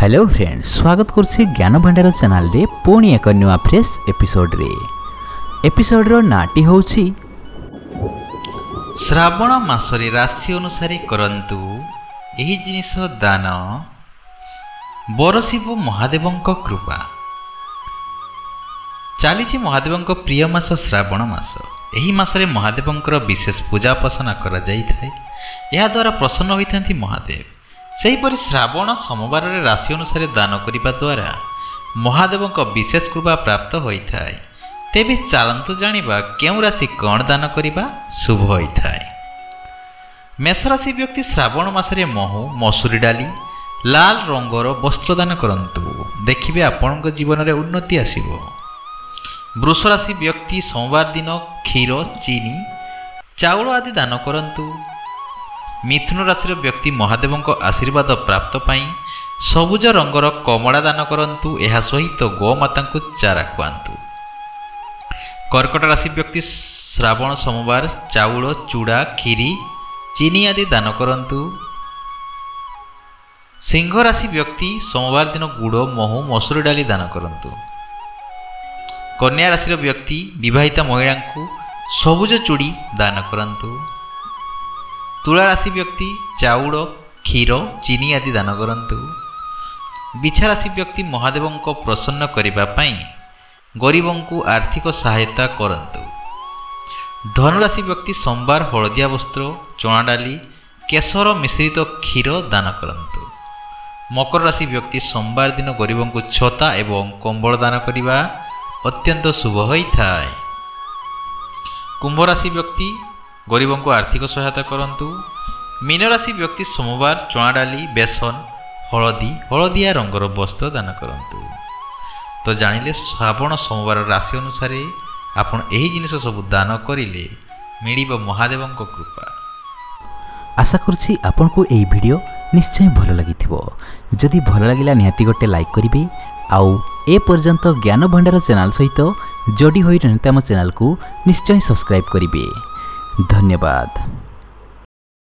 Hello friends, स्वागत करछि ज्ञान भंडार चैनल रे पुणी एक नुआ फ्रेश एपिसोड रो नाटी होछि श्रावण मासरे राशि अनुसार करंतु एही जिनिस दान बरसिब महादेवंक कृपा। चली महादेवंक प्रिय मास श्रावण मास। एही मासरे महादेवंकर विशेष पूजा उपासना करा जाई थाए। या द्वारा प्रसन्न होइथांती महादेव। सेहीपरि श्रावण सोमवार राशि अनुसार दान करिबा द्वारा महादेवंक विशेष कृपा प्राप्त होइथाए। तेबे चलंतु जानिबा केउ राशि कौन दान करिबा शुभ होइथाए। मेष राशि व्यक्ति श्रावण मासरे महू मसूरी डाली लाल रंगर वस्त्र दान करंतु, देखिबे आपनक जीवन रे उन्नति आसीबो। वृष राशि व्यक्ति सोमवार दिन क्षीर चीनी चाउल आदि दान करंतु। मिथुन राशि व्यक्ति महादेवंक आशीर्वाद प्राप्त पाई सबुज रंगर कमला दान करंतु। एहा सहित गोमाता को चारा खुआंतु। कर्कट राशि व्यक्ति श्रावण सोमवार चाउल चूड़ा खीरी चीनी आदि दान करंतु। सिंह राशि व्यक्ति सोमवार दिन गुड़ महू मसूरी डाली दान करंतु। कन्या राशि व्यक्ति विवाहिता महिला को सबुज चूड़ी दान करंतु। तुला राशि व्यक्ति चाउल क्षीर चीनी आदि दान करंतु। बिछा राशि व्यक्ति महादेवों को प्रसन्न करिबा पई गरीबों को आर्थिक सहायता करंतु। धनुराशि व्यक्ति सोमवार हलदिया वस्त्र चना डाली केसर मिश्रित क्षीर दान करंतु। मकर राशि व्यक्ति सोमवार दिन गरीबों को छता एवं कंबल दान करिबा अत्यंत शुभ होइथाए। कुंभ राशि व्यक्ति गरीबों को आर्थिक सहायता करंतु। मीन राशि व्यक्ति सोमवार चना डाली बेसन हलदिया रंगर वस्त्र दान करंतु। तो जानिले श्रावण सोमवार राशि अनुसार आपण एही जिनिस सब दान करिले मिलिबो महादेवंक कृपा। आशा करछि आपनको एही वीडियो निश्चय भल लागिथिबो। जदि भल लागिला निहाती गोटे लाइक करिवे आउ ए पर्यंत ज्ञान भंडार चैनल सहित जोडी होई रहते आम चैनल को निश्चय सब्सक्राइब करिवे। धन्यवाद।